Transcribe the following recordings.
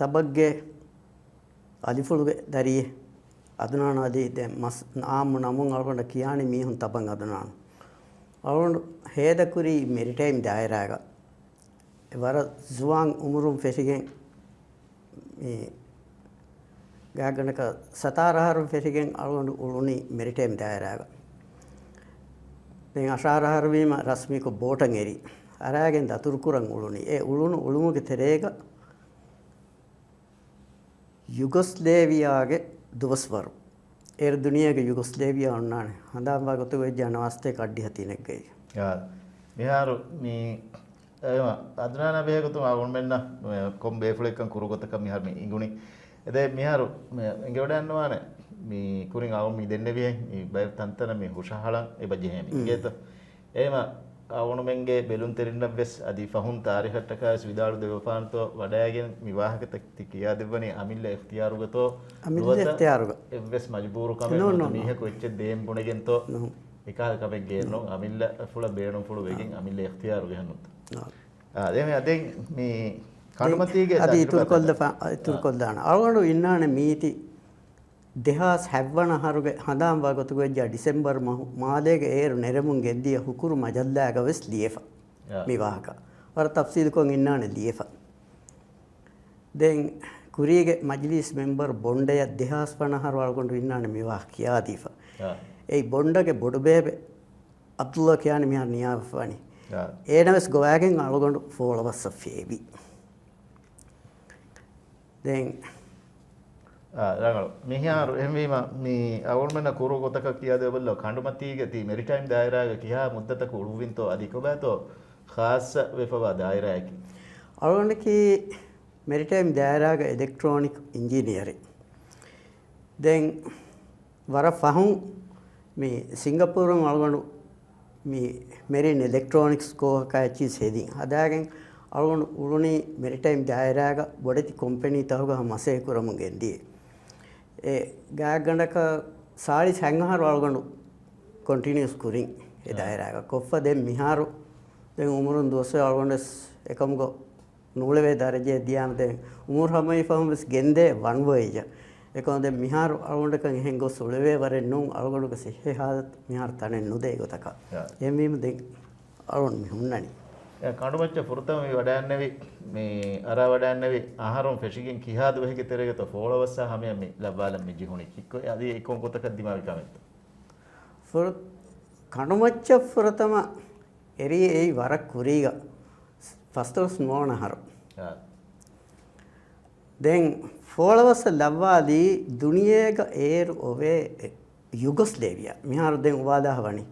ತಬಗ್ಗೆ ಅಲಿಫುಳುಗೆ ದರಿಯೆ ಅದನಾನು ಅದಿ ದೆ ಮಸ್ ಆಮು ನಮುನ್ ಅಳ್ಕೊಂಡ ಕಿಯಾಣಿ ಮೀಹುನ್ ತಬಂಗ್ ಅದನಾನು ಅಳ್ಕೊಂಡು ಹೇದ ಕುರಿ ಮೆರಿಟೈಮ್ ದಾಯರಾಗ ವರ ಜುವಾಂಗ್ ಉಮರುಂ ಫೆಸಿಗೆನ್ ಈ ಗಾಗಣಕ ಸತಾರಹರು ಫೆಸಿಗೆನ್ ಅಳ್ಕೊಂಡು ಉಳುನಿ ಮೆರಿಟೈಮ್ ದಾಯರಾಗ දැන් අශාරහර වීම රශ්මික බෝටන් එරි අරාගෙන් දතුරු කුරන් උළුනි ඒ උළුණු උළුමුගේ තෙරේග යුගොස්ලේවියාගේ දුවස්වරු ඒ දුනියගේ යුගොස්ලේවියා ඔන්නානේ හඳාම්වා ගොත වෙජ්ජ අනවස්තේ කඩ්ඩි හතිනෙක් ගයි යා මෙහාරු මේ එම අදනාන බේගතුම ආවොන් මෙන්න කොම්බේ ෆ්ලෙක්කන් කුරුගතක මෙහාර මේ ඉඟුනි එදේ මෙහාරු එංගෙවඩ යන්නවානේ මේ කුරින් ආවොන් මේ දෙන්නේ වියෙන් මේ බය තන්තන මේ හුෂහලන් ඒ බජෙහෙම ඉගෙත එම ආවොන් මෙන්ගේ බෙලුන් තෙරින්න වෙස් අදි ෆහුන් තාරිහට්ටක විදාළු දෙවපාන්තෝ වඩාගෙන විවාහක තිකියා දෙවනේ අමිල්ල ඉඛතියාරුගතෝ අමිල්ල ඉඛතියාරුග එවස් මජබූරු කම මේහ කොච්ච දේම් පුණගෙන්තෝ එකල් කමෙක් ගේනෝ අමිල්ල ෆුල බේණු ෆුල වෙකින් අමිල්ල ඉඛතියාරුග හනුත් දෙමෙ අදෙන් මේ කඩමතිගේ අදි ඉතුරු කොල්දාන අරගොඩු ඉන්නානේ මීති දෙහස් හැව්වන හරුගේ හඳාම් වගතුගේ ජා ඩිසෙම්බර් මාදේගේ ඒරු නෙරමුන් ගෙද්දිය හුකුරු මජල්ලාග වෙස් ලියෆ විවාහක වර තෆ්සීල් කොන් ඉන්නානේ ලියෆ දැන් කුරියගේ මජ්ලිස් මෙම්බර් බොණ්ඩය දෙහස් 50 වල්ගොඬු ඉන්නානේ විවාහ කියා දීෆ ඒ බොණ්ඩගේ බොඩු බේබේ අබ්දුල්ලා කියන්නේ මියා නියාවෆනි ඒනවස් ගෝවාගෙන් අලගොඬු ෆෝලවස් ෆේබි දැන් රංගල මිහිාරු එම්වීම මේ අවුල්මන කුරු ගොතක කියාද බල්ල කණ්ඩුමතිගේ ති මෙරිටයිම් දායරාග කියා මුද්දතක උරුවින්තෝ අධිකබතෝ ખાસ වෙපවා දායරායකි අවුල්නකි මෙරිටයිම් දායරාග ඉලෙක්ට්‍රොනික ඉංජිනේරින් දැන් වර ෆහුන් මේ සිංගප්පූරුන් අලගොඬු මේ මෙරින් ඉලෙක්ට්‍රොනික්ස් කෝකයි සෙදින් හදාගෙන් අලගොඬු උරුණි මෙරිටයිම් දායරාග බොඩති කම්පැනි තහුග මසේ කුරමුන් ගෙන්දී ඒ ගාගණක සාලි සංහාර වල්ගොඬු කන්ටිනියස් කුරින් ඒ දායරාග කොෆ දෙම් මිහාරු දැන් උමරුන් දොස්සේ වල්ගොඬස් එකමුග නූලවේ දරජේ දියාම දැන් උමර හැමයි ෆහම්ස් ගෙන්දේ වන් වේජ එකම දැන් මිහාරු වල්ගොඬක එහෙන් ගොස් උලවේ වරෙන් නුන් වල්ගොඬක සිහේ හාදත් මිහාර තනෙන් නුදේ ගොතක එම්වීම දෙන් අරුන් මිහුන්නනි කණුමච්ච පුරතම මේ වඩයන්නේවි මේ අර වඩයන්නේවි ආහාරම් ෆෙෂිගෙන් කිහාද වෙහිගේ තෙරේගත ෆෝලවස්ස හැම මේ ලබාලම් මේ ජීහුනේ කික්ක අදී එකම කොතක දිමාවි කමෙත් ෆොර කණුමච්ච පුරතම එරි ඒ වර කුරීග ෆස්ටෝස් නෝන හර දැන් ෆෝලවස්ස ලබාදී දුනියේක ඒර් ඔවේ යුගොස්ලේවියා මිහාර දැන් උවාදා වනි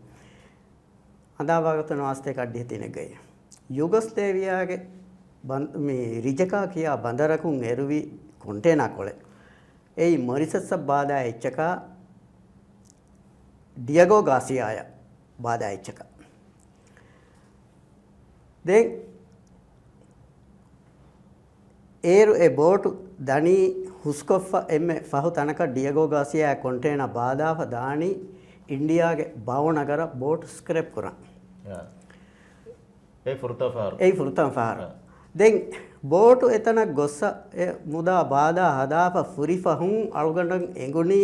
අදාවාගතන වාස්තේ කඩ්ඩිය තිනෙ ගය යුගොස්ලේවියාගේ මේ රිජකා කියා බඳරකුන් එරුවි කොන්ටේනා කොලේ ඒ මොරිසස් බාදා එච්චක ඩියගෝ ගාසියාය බාදා එච්චක දැන් ඒරු ඒ බෝටු දනි හුස්කොෆ එම්මේ ෆහු තනක ඩියගෝ ගාසියා කොන්ටේනා බාදාව දානි ඉන්දියාගේ බවනගර බෝට් ස්ක්‍රැප් කරා ඒ ෆුර්තම් ෆාර දැන් බෝටු එතන ගොස්ස මුදා බාදා හදාප ෆුරිෆහුන් අල්ගොඬන් එඟුනි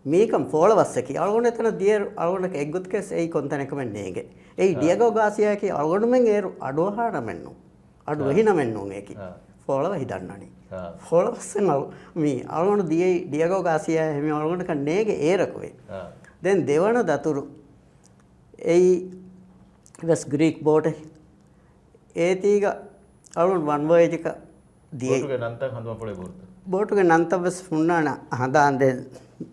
මේකම් ෆෝලවස්සකි අල්ගොඬ එතන දියර් අල්ගොඬක එග්ගුත් කෙස් ඒ කොන්තනකම නේගේ ඒ ඩියගෝ ගාසියාකි අල්ගොඬ මෙන් ඒරු අඩෝහාන මෙන්නු අඩු වෙහින මෙන්නු ඒකි ෆෝලව හිදන්නනි ෆෝලවස්සන් මේ අල්ගොඬ දියේ ඩියගෝ ගාසියා හැමි අල්ගොඬක නේගේ ඒරකුවේ දැන් දෙවන දතුරු ඒ වෙස් ග්‍රීක් බෝට ඒතිග අලුන් වන් වේජක දියේ බෝටුගේ නන්තම් වෙස් හුන්නාන හදාන්දේ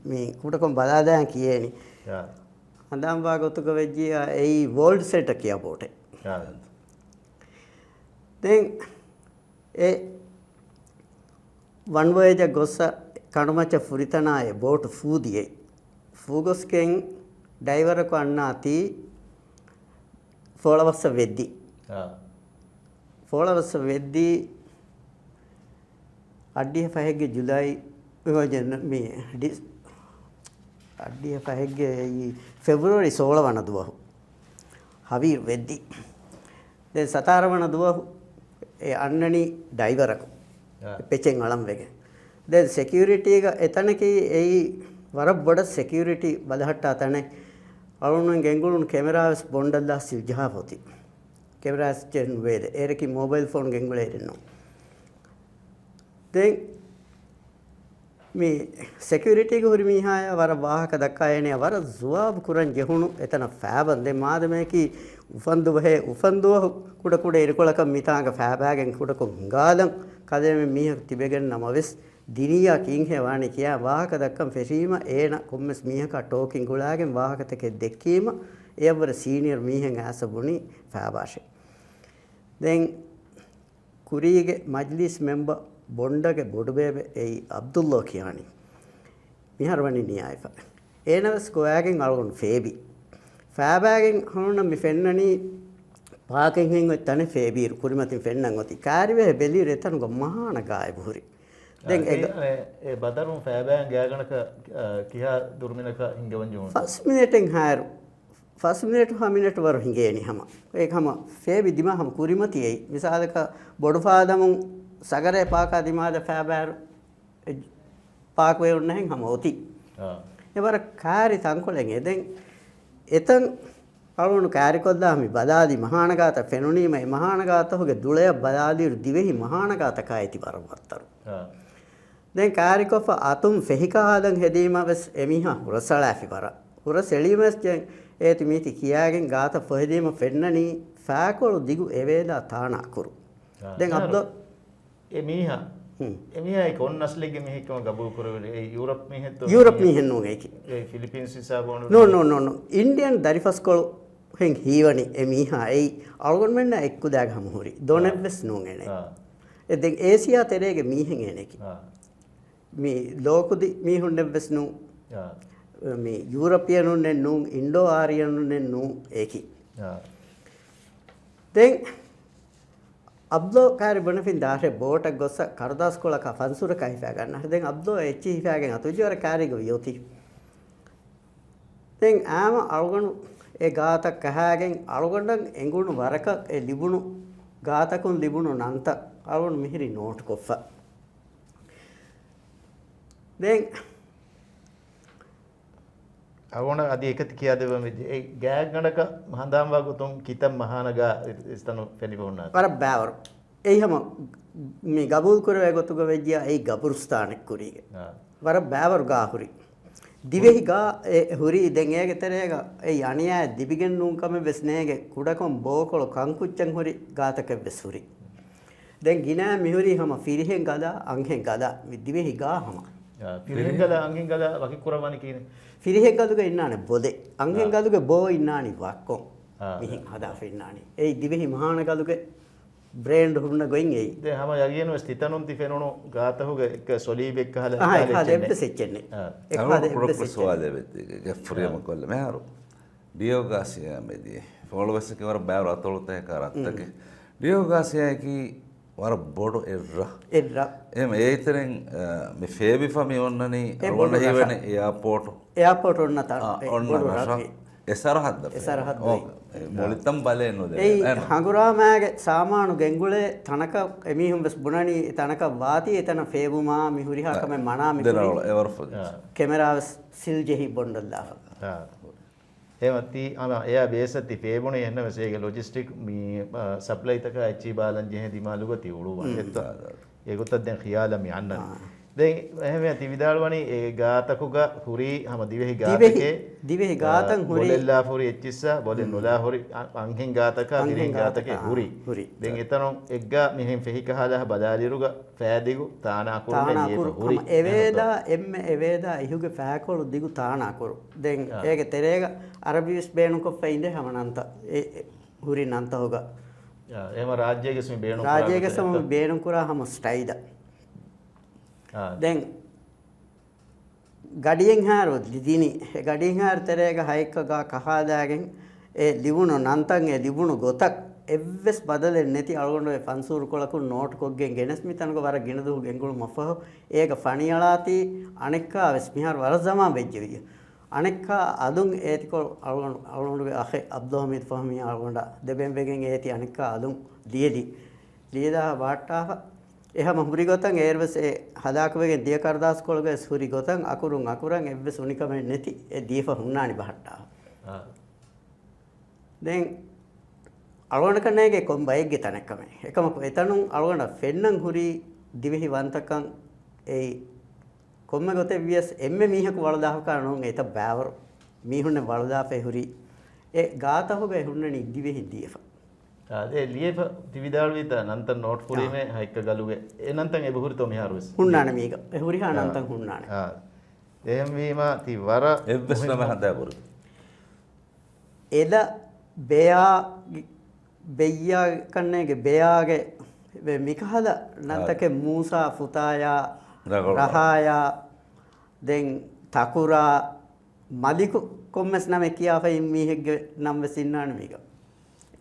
මේ කුටකොම් බදාදාන් කියේනි හදාම් වාගතුක වෙජ්ජිය ඒ වෝල්ඩ් සෙට කියා බෝටේ දැන් ඒ වන් වේජ ගොස්ස කණුමච්ච ෆුරිතනායේ බෝටු ෆූදියේ ෆූගොස්කෙන් ඩයිවරක අන්නාති ෆෝලවස්ස වෙද්දි ෆෝලවස්ස වෙද්දි අඩ්ඩිය පහගේ ජුලයි විවජන මේ අඩ්ඩිය පහගේ ෆෙබ්‍රුවරි 16 වන දුවහු හවීර් වෙද්දි දැන් සතාර වන දුවහු ඒ අන්නනි ඩයිවරක පෙචෙන් අලම් වෙගේ දැන් security එක එතනකී ඒ වර බඩ security බලහට්ට අතනේ අලුණන් ගෙන්ගුළුන් කැමරාස් බොණ්ඩල්ලා සිල්ජහා පොති කැමරාස් චෙන් වේද ඒරකි මොබයිල් ෆෝන් ගෙන්ගුලේ දෙන්නෝ දැන් මේ security එක හොරි මීහාය වර වාහක දක්කායනේ වර ජුවාබ් කුරන් ජෙහුණු එතන ෆෑබන් දෙ මාදමේකි උෆන්දුවහේ උෆන්දුව කුඩ කුඩ ඉරකොලක මිතාංග ෆෑබෑගෙන් කුඩ කොංගාලම් කදෙමෙ මීහ තිබෙගෙන නමවෙස් දිනියා කින් හේවානි කියා වාහක දක්කම් ෆෙසීම ඒන කොම්මස් මීහක ටෝකින් ගුලාගෙන් වාහකතක දෙක්කීම එයවර සීනියර් මීහෙන් ඇසබුනි ෆෑබාෂේ දැන් කුරීගේ මජ්ලිස් මෙම්බර් බොණ්ඩගේ බොඩුබේබේ ඒ අබ්දුල්ලා කියානි මිහරවනි නියයිෆ ඒනවස් කොයාගෙන් අලගොන් ෆේබි ෆෑබෑගෙන් හොන්න මි ෆෙන්නනි පාකෙන් හෙන් ඔතන ෆේබීර් කුරිමතින් ෆෙන්නන් ඔති කාරිවේ බෙලි රෙතන ගො මහාන ගාය බුරි දැන් ඒ බදරුන් ෆෑබෑන් ගෑගණක කියා දුර්මිනක හිඟවන් ජෝන් ෆස් මිනිටෙන් හාරු ෆස් මිනිට හමිනට වර හිඟේනි හැම ඒක හැම ෆේබි දිමා හැම කුරිමතියි මිසාලක බොඩු ෆාදමුන් සගරේ පාකා දිමාද ෆෑබෑර් පාක් වේ උන්නහෙන් හැම ඔති එවර කාරි තංකොලෙන් එදෙන් එතන් අලුණු කාරිකොද්දාමි බදාදි මහානගත ෆෙනුනීම මහානගත හොගේ දුලය බදාදි දිවෙහි මහානගත කායිති වරවත්තරු දැන් කාරිකොෆ අතුම් ෆෙහිකාදන් හෙදීමවස් එමිහා හුරසලාෆි වර හුරසෙලීමස් ජෙන් ඒති මීති කියාගෙන් ගාත ෆෙදීම ෆෙන්නනි ෆාකොළු දිගු එවේදා තානා කුරු දැන් අබ්දෝ එමිහා එමිහා කොන් නස්ලිගේ මිහිකම ගබුල් කරවල ඒ යුරප් මිහෙත් යුරප් මිහෙන් නෝගේකි ඒ ෆිලිපීන්ස් විසා බොන නෝ ඉන්දියන් දරිෆස්කොළු හෙන් හීවනි එමිහා ඒ අලගොන් මෙන්න එක්කු දාග හමුහුරි දොනෙබ්ස් නෝගෙනේ එදෙන් ඒසියා තෙරේගේ මිහෙන් එනේකි මේ ලෝකුදි මිහුන් නෙබ්ස් නෝ මේ යුරපියනුන් නෙන්නු ඉන්ඩෝ ආරියනුන් නෙන්නු ඒකි දැන් අබ්දෝ කාරි බණෆින් දාහේ බෝට ගොස්ස කරදාස් කොලක ෆන්සුර කයිෆා ගන්න. දැන් අබ්දෝ එච් හිෆාගෙන් අතුජවර කාරිග වියෝති. දැන් ආම අලගොණු ඒ ගාත කහාගෙන් අලගොණ්ඩන් එඟුණු වරක ඒ ලිබුණු ගාතකුන් ලිබුණු නන්ත අලගොණු මිහිරි නෝට් කොෆ. දැන් අවුණ අද එකති කියා දෙවම ඒ ගෑග් ගණක මහන්දාම් වගතුම් කිතම් මහානගා ස්තනු පෙනිපොන්නා වර බෑවර එයිහම මේ ගබූල් කරවේ ගොතුග වෙජ්ජා ඒ ගබුරු ස්ථානෙක් කුරීගේ වර බෑවර ගාහුරි දිවෙහි ගා ඒ හුරි දැන් ඒගේ තරේක ඒ අනියා දිබිගෙන් නුන්කම වෙස්නේගේ කුඩකම් බෝකොල කංකුච්චන් හුරි ගාතක වෙස්හුරි දැන් ගිනා මිහුරි හැම ෆිරිහෙන් ගදා අංහෙන් ගදා දිවෙහි ගාහම ෆිරිහෙන් ගදා අංහෙන් ගදා වකි කුරවani කියන්නේ ෆිරිහෙන් ගදුගේ ඉන්නානේ බොදේ අංහෙන් ගදුගේ බෝ ඉන්නානි වක්කො මිහින් හදා ෆින්නානි ඒ දිවෙහි මහාන ගදුගේ බ්‍රෑන්ඩ් හුන්න ගොයින් එයි දැන් හැම යගියනෝ ස්ථිතනුන් තිෆෙනෝනෝ ගාතහුගේ එක සොලීබෙක් කහලා හදෙබ්ද සෙච්චෙන්නේ ඒක හදෙබ්ද සවාලේ වෙද්දී ගෆ්රියම කොල්ල මෙහරු ඩියෝගාසියා මෙදී ෆෝලෝවර්ස් එක වර බෑවර අතොලතේ කරත්තක ඩියෝගාසියා කි වර බොඩ එර්රා එම ඒතරෙන් මේ ෆේබි ෆමි ඔන්නනි ඔන්න හිවනේ එයාපෝට් ඔන්න තා එසරහද්ද මොලිතම් බලේ නොද ඒ හඟුරාමෑගේ සාමානු ගෙන්ගුලේ තනක එමිහුම් බස් බුණනි තනක වාති එතන ෆේබුමා මිහුරිහාකම මනා මිහුරි එවර කැමරාස් සිල්ජෙහි බොණ්ඩල්ලා එමති එයා බේසති ෆේබුනේ එන්න වෙසේගේ ලොජිස්ටික් මේ සප්ලයි තක ඇච්චි බාලන් ජෙහෙ දිමාලුග තිවුළු වන්දෙත්ත ඒගොතත් දැන් ඛියාලම් යන්න දැන් එහෙම ඇති විදාලවනි ඒ ගාතකුග හුරි හැම දිවෙහි ගාතන් හුරි බොලෙල්ලා හුරි එච්චිස්සා බොලෙන් නොලා හුරි අංහෙන් ගාතක දිරෙන් ගාතකේ හුරි දැන් එතනොන් එග්ගා මෙහෙන් ෆෙහි කහලා බදාලිරුග ෆෑදිගු තානා කුරුනේ හුරි එවේදා එම්ම එවේදා ඉහුගේ ෆෑකොළු දිගු තානා කුරු දැන් ඒගේ තෙරේග අරබිස් බේණු කොෆ ඉඳේ හැමනන්ත ඒ හුරි නන්ත හොග එහෙම රාජ්‍යයේ සම බේණු රාජ්‍යයේ සම බේණු කුරා හැම ස්ටයිද දැන් ගඩියෙන් හාරොත් ලිදිනි ඒ ගඩියෙන් හාර තරේක හයික ගා කහදාගෙන් ඒ ලිවුණු නන්තන් ඒ ලිවුණු ගොතක් එව්වස් බදලෙන් නැති අලගොඬේ ෆන්සූර් කොලකු නෝට් කොග්ගෙන් ගෙනස් මිතනක වර ගෙනදු ගෙන්ගුළු මෆහ ඒක ෆණියලාති අනෙක්කා වෙස් මිහාර වර සමා වෙජ්ජවිය අනෙක්කා අදුන් ඒතිකො අලගොඬේ අහේ අබ්දුල් හමීද් ෆහමි අලගොඬා දෙබෙන් වෙගෙන් ඒති අනෙක්කා අදුන් ලියදි ලියදා වාට්ටාහ එහෙම හුරි ගොතන් ඒර්වස් ඒ හදාකවගේ දිය කරදාස් කොළගේ හුරි ගොතන් අකුරන් එව්වස් උනිකම නැති ඒ දීප හුන්නානි බහට්ටා දැන් අලවණ කන්නේගේ කොම් බයිග්ගේ තනකම එකම එතනුන් අලවණ ෆෙන්නන් හුරි දිවෙහි වන්තකන් ඒ කොම්ම ගොතේ වියස් එම්මෙ මීහක වලදාහ කරනොන් ඒත බෑවර මීහුන්නේ වලදාපේ හුරි ඒ ගාතහුගේ හුන්නනි දිවෙහි දීප අదే ලියප දිවිදාල් විත නන්තන් නෝට් පුරීමේ හයික ගලුගේ ඒ නන්තන් ඒ බහුරිතෝ මිහාරුස් හුන්නාන මේක ඒ හුරි හා නන්තන් හුන්නාන එහෙම වීම ති වර එව්වස් නම හදාපුරු එද බෙයා බෙයියා කන්නේගේ බෙයාගේ මිකහද නන්තකේ මූසා ෆුතායා රහායා දැන් තකුරා මලිකු කොම්මස් නම කියාපයි මීහෙක්ගේ නම් වෙසින්නාන මේක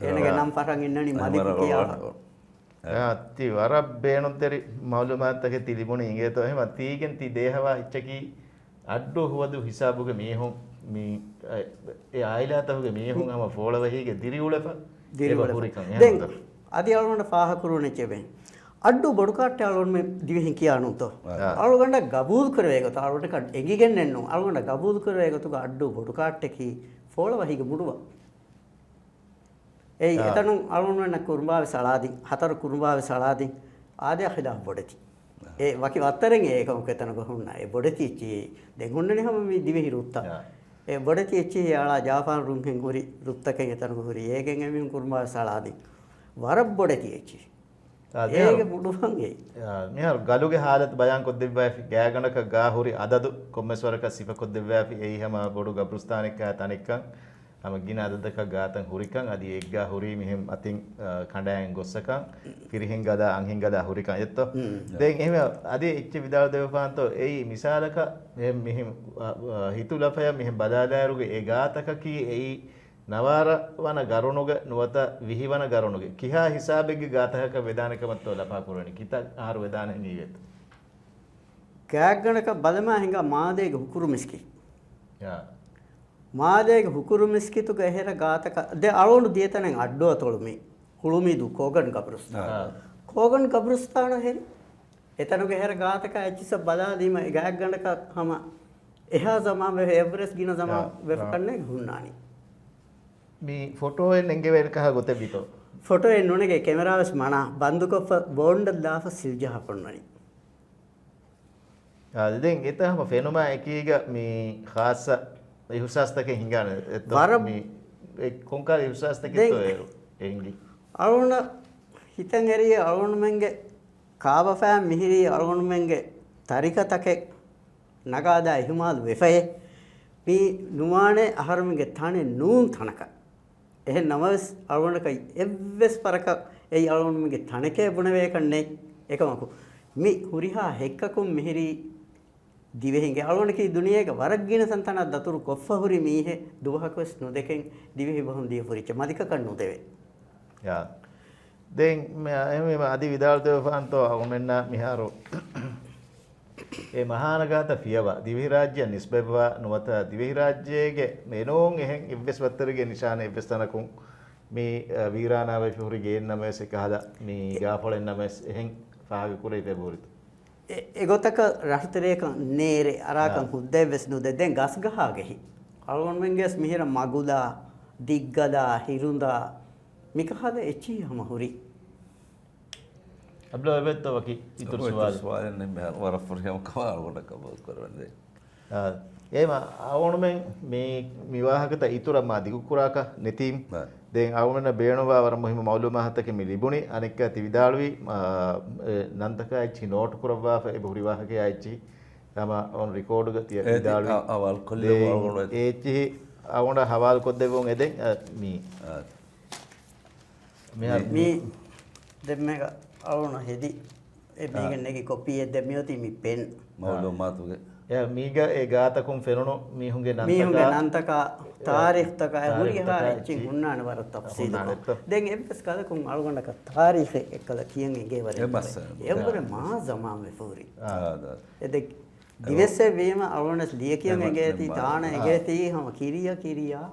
එනගේ නම් පරන් ඉන්නනි මලිකු කියාපා ති වර බේනුතරි මවුලුමාත්තක තිලිබුණ ඉගේතෝ එහෙම තීගෙන් ති දේහවා ඉච්චකි අඩ්ඩෝ හුවදු හිසාබුගේ මේහොන් මේ ඒ ආයිලාතහුගේ මේහොන් අම ෆෝලවහිගේ දිරිඋලප දැන් අධි අලුවන්ට පාහ කුරුනේ චෙබෙන් අඩ්ඩු බොඩු කාට්ටේ අලුවන් මේ දිවෙහින් කියානුතෝ අලුවන්ට ගබූල් කරවේගත අලුවන්ට එගිගෙන් එන්නු අලුවන්ට ගබූල් කරවේගතු අඩ්ඩු බොඩු කාට්ටේ ෆෝලවහිගේ මුඩුව ඒ එතනු අලුවන් වෙන කුරුඹාවේ සලාදී හතර කුරුඹාවේ සලාදී ආදී අහදා බොඩති ඒ වකි වත්තරෙන් ඒකම කෙතන ගහුණා ඒ බොඩති චී දැන් හොන්නනේ හැම මේ දිවෙහි රුත්තා ඒ බොඩති චී යාලා ජාපාන් රුම්හෙන් හොරි රුත්තකෙන් එතන හොරි ඒකෙන් එමින් කුරුඹාවේ සලාදී වර බොඩති චී ඒක මුඩුවන් ඒ මෙහර ගලුගේ हालत බයන් කොද්දෙව්වාෆි ගෑගණක ගා හොරි අදදු කොම්මස්වරක සිප කොද්දෙව්වාෆි ඒ හැම බොඩු ගබ්රුස්ථානික තනිකන් हम गिना अदक गातन हुरिकं अदि एग्गा हुरी मिहिम अतिं खंडायन गोස්සකं පිරිහින් ගදා අංහින් ගදා හුරිකන් එත්තෝ දැන් එහෙම අදි ඉච්ච විදාල දෙවපාන්තෝ එයි මිසාලක මිහිම් හිතුලපය මිහිම් බදාදාරුගේ ඒ ගාතක කී එයි නවාර වන ගරුණුග නුවත විහිවන ගරුණුගේ කිහා හිසාබෙග්ගේ ගාතක වේදානකමත්තෝ ලපා පුරණි කිත ආහාර වේදාන නීගෙත් කෑග්ගණක බලමා හිඟා මාදේගේ හුකුරු මිස්කි යා මාදේගේ හුකුරු මිස්කිතු ගහෙර ගාතක දෙ අලොණු දියතනෙන් අඩ්ඩුව තොළුමි හුළුමි දු කෝගන් කබරුස්ථාන හෙරි එතන ගහෙර ගාතක ඇච්චිස බලා දීම ගෑග්ගණක හම එහා සමා වේ එවරස් ගින සමා වෙෆකන්නේ ගුණානි මේ ෆොටෝ එන් එංගේ වෙල් කහ ගොතේ බිතෝ ෆොටෝ එන් නුනේ කැමරාවස් මනා බන්දුකොෆ බෝන්ඩ දාෆ සිල්ජ හපන්නනි දැන් එතහම ෆෙනොමා එකීග මේ ખાસ ඉහුසස්තකේ හිඟාන වර මේ කොංකා ඉහුසස්තකේ තෝ එංගි අලුණ හිතන් එරිය අලුණ මෙන්ගේ කාබෆෑ මිහිරි අලුණ මෙන්ගේ තරිකතකේ නගාදා ඉහුමාල් වෙෆේ මේ නුවානේ අහරමගේ තනේ නූන් තනක එහෙ නමස් අලුණක එව්වස් පරක ඒ අලුණ මෙන්ගේ තනකේ බුණවේ කන්නේ එකමකු මේ හුරිහා හෙක්කකුම් මිහිරි දිවෙහිගේ අලුණකී දුනියේක වරක් ගින සන්තන දතුරු කොෆහුරි මීහෙ දුවහකස් නොදෙකෙන් දිවෙහි බහුන් දිය පුරිච්ච මදික කන්නු දෙවේ යා දැන් මේ අදි විදාල් දෙවපන්තෝ අවමෙන්න මිහාරෝ ඒ මහානගත පියවා දිවි රාජ්‍ය නිස්බෙවවා නුවත දිවි රාජ්‍යයේ මෙනෝන් එහෙන් ඉවස් වත්තරගේ නිශාන ඉවස්තනකුන් මේ වීරානාවේ පුරි ගේන්නමස් එකහදා මේ ගාපොලෙන් නමස් එහෙන් පාග කුරේ පෙබෝරිත එගොතක රහතරේක නේරේ අරාකම් හුද්දේ වෙස්නු දෙදෙන් ගස් ගහගෙහි අලුවන් මෙන්ගස් මිහිර මගුදා දිග්ගදා හිරුඳා මිකහද එචි හම හුරි අබ්ලෝ වෙත්තෝ වකි ඉතුරු සවාල් නෙමෙ වර ෆොරියම් කවල් කොට කබල් කරවන්නේ ඒම අවුණුමෙන් මේ විවාහකත ඉතුරු මා දිගු කුරාක නෙතීම් දැන් අවුණන බේණවා වර මොහිම මෞලු මහත්තක මිලිබුණි අනෙක් තිවිදාළුවි නන්තක ඇච්චි නෝට් කුරවා ඒ බහුරි වාහකේ ඇච්චි තම ඔන් රෙකෝඩ් ගතිය විදාළුවි අවල් කොල්ලේ වල ඒච්චි අවුණ හවාල් කොද්දෙවොන් එදෙන් මී මේ දෙම්මක අලුණ හෙදි ඒ මේකෙන් එකේ කොපි එක දෙමියොති මි පෙන් මෞලු මාතුගේ යා මීග ඒ ගාතකුම් ෆෙරුණු මීහුගේ නන්තක තාරිඛ් තක හුරිහා එච්චි හුන්නාන වර තෆ්සීල් දැන් එම්පස් කලකුම් අලුගණක තාරිඛ් එක්කල කියන් එගේ වර එම්බර මා සමාම් වෙෆෝරි එදෙක් දිවසේ වීම අලුණස් ලිය කියන් එගේ ති තාන එගේ ති හම කිරියා